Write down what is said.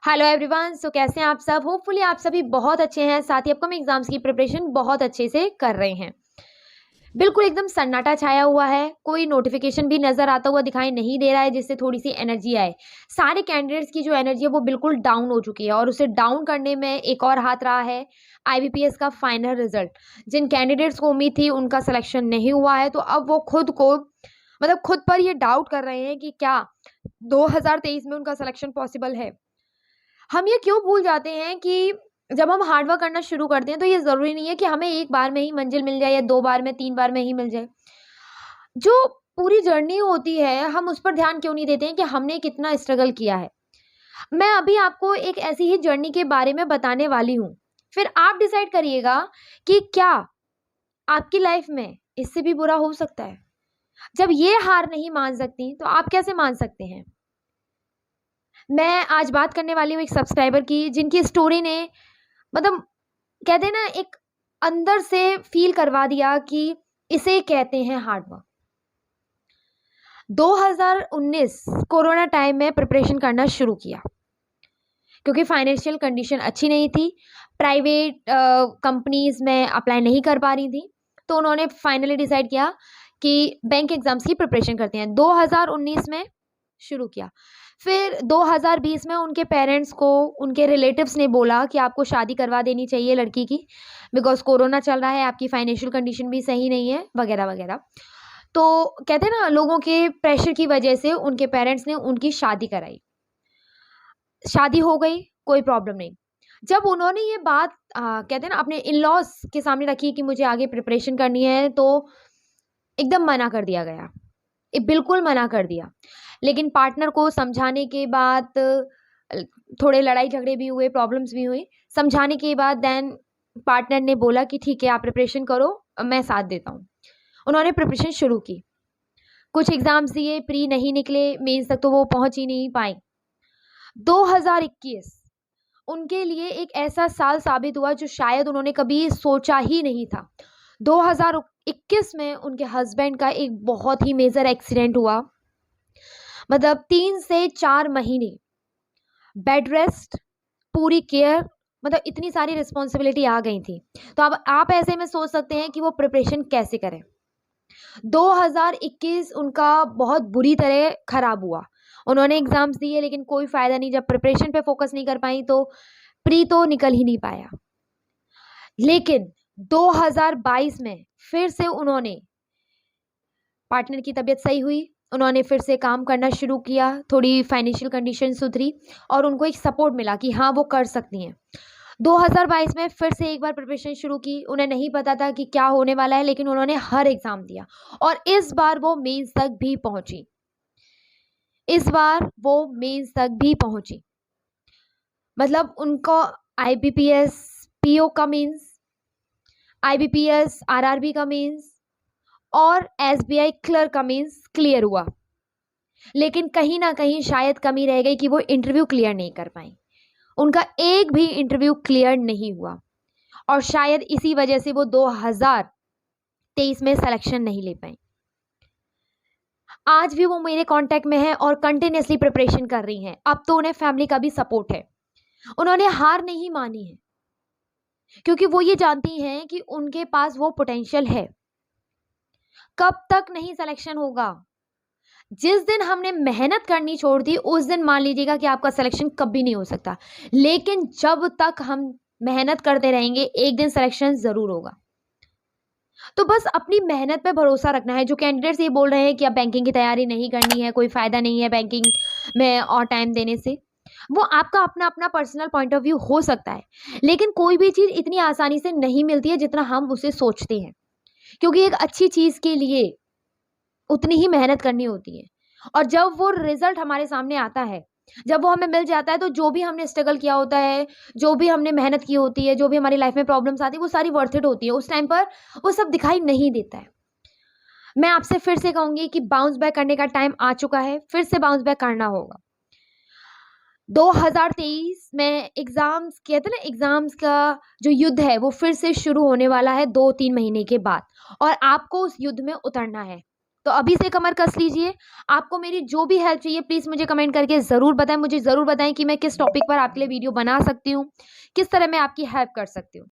Hello everyone. कैसे हैं आप सब? होपफुली आप सभी बहुत अच्छे हैं, साथ ही अपकमिंग एग्जाम्स की प्रिपरेशन बहुत अच्छे से कर रहे हैं। बिल्कुल एकदम सन्नाटा छाया हुआ है, कोई नोटिफिकेशन भी नजर आता हुआ दिखाई नहीं दे रहा है जिससे थोड़ी सी एनर्जी आए। सारे कैंडिडेट्स की जो एनर्जी है वो बिल्कुल डाउन हो चुकी है और उसे डाउन करने में एक और हाथ रहा है आईबीपीएस का फाइनल रिजल्ट। जिन कैंडिडेट्स को उम्मीद थी उनका सिलेक्शन नहीं हुआ है, तो अब वो खुद को खुद पर ये डाउट कर रहे हैं कि क्या 2023 में उनका सिलेक्शन पॉसिबल है। हम ये क्यों भूल जाते हैं कि जब हम हार्ड वर्क करना शुरू करते हैं तो ये ज़रूरी नहीं है कि हमें एक बार में ही मंजिल मिल जाए या 2 बार में, 3 बार में ही मिल जाए। जो पूरी जर्नी होती है, हम उस पर ध्यान क्यों नहीं देते हैं कि हमने कितना स्ट्रगल किया है। मैं अभी आपको एक ऐसी ही जर्नी के बारे में बताने वाली हूँ। फिर आप डिसाइड करिएगा कि क्या आपकी लाइफ में इससे भी बुरा हो सकता है। जब ये हार नहीं मान सकती, तो आप कैसे मान सकते हैं? मैं आज बात करने वाली हूँ एक सब्सक्राइबर की, जिनकी स्टोरी ने मतलब कहते हैं ना, एक अंदर से फील करवा दिया कि इसे कहते हैं हार्ड वर्क। 2019 कोरोना टाइम में प्रिपरेशन करना शुरू किया क्योंकि फाइनेंशियल कंडीशन अच्छी नहीं थी। प्राइवेट कंपनीज में अप्लाई नहीं कर पा रही थी, तो उन्होंने फाइनली डिसाइड किया कि बैंक एग्जाम्स की प्रिपरेशन करते हैं। 2019 में शुरू किया। फिर 2020 में उनके पेरेंट्स को, उनके रिलेटिव्स ने बोला कि आपको शादी करवा देनी चाहिए लड़की की, बिकॉज कोरोना चल रहा है, आपकी फाइनेंशियल कंडीशन भी सही नहीं है, वगैरह वगैरह। तो कहते हैं ना, लोगों के प्रेशर की वजह से उनके पेरेंट्स ने उनकी शादी कराई। शादी हो गई, कोई प्रॉब्लम नहीं। जब उन्होंने ये बात कहते हैं ना, अपने इन लॉज के सामने रखी कि मुझे आगे प्रिपरेशन करनी है, तो एकदम मना कर दिया गया। बिल्कुल मना कर दिया। लेकिन पार्टनर को समझाने के बाद, थोड़े लड़ाई झगड़े भी हुए, प्रॉब्लम्स भी हुई। समझाने के बाद देन पार्टनर ने बोला कि ठीक है, आप प्रिपरेशन करो, मैं साथ देता हूँ। उन्होंने प्रिपरेशन शुरू की। कुछ एग्जाम्स दिए, प्री नहीं निकले, मेंस तक तो वो पहुंच ही नहीं पाई। 2021 उनके लिए एक ऐसा साल साबित हुआ जो शायद उन्होंने कभी सोचा ही नहीं था। 2021 में उनके हस्बैंड का एक बहुत ही मेजर एक्सीडेंट हुआ। 3 से 4 महीने बेड रेस्ट, पूरी केयर, इतनी सारी रिस्पॉन्सिबिलिटी आ गई थी। तो अब आप ऐसे में सोच सकते हैं कि वो प्रिपरेशन कैसे करें। 2021 उनका बहुत बुरी तरह खराब हुआ। उन्होंने एग्जाम्स दिए लेकिन कोई फायदा नहीं। जब प्रिपरेशन पे फोकस नहीं कर पाई तो प्री तो निकल ही नहीं पाया। लेकिन 2022 में फिर से उन्होंने, पार्टनर की तबीयत सही हुई, उन्होंने फिर से काम करना शुरू किया, थोड़ी फाइनेंशियल कंडीशन सुधरी और उनको एक सपोर्ट मिला कि हाँ, वो कर सकती हैं। 2022 में फिर से एक बार प्रिपरेशन शुरू की। उन्हें नहीं पता था कि क्या होने वाला है, लेकिन उन्होंने हर एग्जाम दिया और इस बार वो मेंस तक भी पहुंची। इस बार वो मेंस तक भी पहुंची। उनको आईबीपीएस पीओ का मेंस, आईबीपीएस आरआरबी का मेंस और एसबीआई क्लर्क का मेंस क्लियर हुआ। लेकिन कहीं ना कहीं शायद कमी रह गई कि वो इंटरव्यू क्लियर नहीं कर पाई। उनका एक भी इंटरव्यू क्लियर नहीं हुआ और शायद इसी वजह से वो 2023 में सिलेक्शन नहीं ले पाई। आज भी वो मेरे कांटेक्ट में है और कंटिन्यूसली प्रिपरेशन कर रही हैं। अब तो उन्हें फैमिली का भी सपोर्ट है। उन्होंने हार नहीं मानी है क्योंकि वो ये जानती हैं कि उनके पास वो पोटेंशियल है। कब तक नहीं सिलेक्शन होगा? जिस दिन हमने मेहनत करनी छोड़ दी उस दिन मान लीजिएगा कि आपका सिलेक्शन कभी नहीं हो सकता। लेकिन जब तक हम मेहनत करते रहेंगे, एक दिन सिलेक्शन जरूर होगा। तो बस अपनी मेहनत पे भरोसा रखना है। जो कैंडिडेट्स ये बोल रहे हैं कि अब बैंकिंग की तैयारी नहीं करनी है, कोई फायदा नहीं है बैंकिंग में और टाइम देने से, वो आपका अपना अपना पर्सनल पॉइंट ऑफ व्यू हो सकता है। लेकिन कोई भी चीज इतनी आसानी से नहीं मिलती है जितना हम उसे सोचते हैं, क्योंकि एक अच्छी चीज के लिए उतनी ही मेहनत करनी होती है। और जब वो रिजल्ट हमारे सामने आता है, जब वो हमें मिल जाता है, तो जो भी हमने स्ट्रगल किया होता है, जो भी हमने मेहनत की होती है, जो भी हमारी लाइफ में प्रॉब्लम्स आती है, वो सारी वर्थ इट होती है। उस टाइम पर वो सब दिखाई नहीं देता है। मैं आपसे फिर से कहूंगी कि बाउंस बैक करने का टाइम आ चुका है। फिर से बाउंस बैक करना होगा। 2023 में एग्जाम्स, कहते हैं ना, एग्जाम्स का जो युद्ध है वो फिर से शुरू होने वाला है 2-3 महीने के बाद, और आपको उस युद्ध में उतरना है। तो अभी से कमर कस लीजिए। आपको मेरी जो भी हेल्प चाहिए प्लीज़ मुझे कमेंट करके ज़रूर बताएं। मुझे ज़रूर बताएं कि मैं किस टॉपिक पर आपके लिए वीडियो बना सकती हूँ, किस तरह मैं आपकी हेल्प कर सकती हूँ।